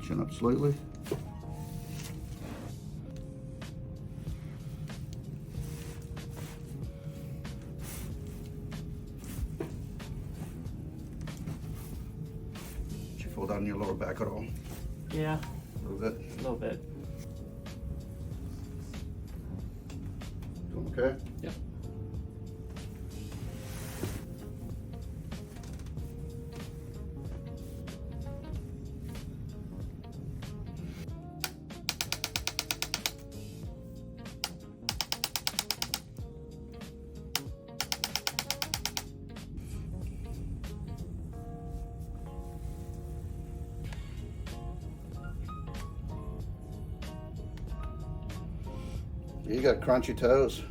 Chin up slightly. Did you fall down your lower back at all? Yeah, A little bit. a little bit. Doing okay? Yep. You got crunchy toes.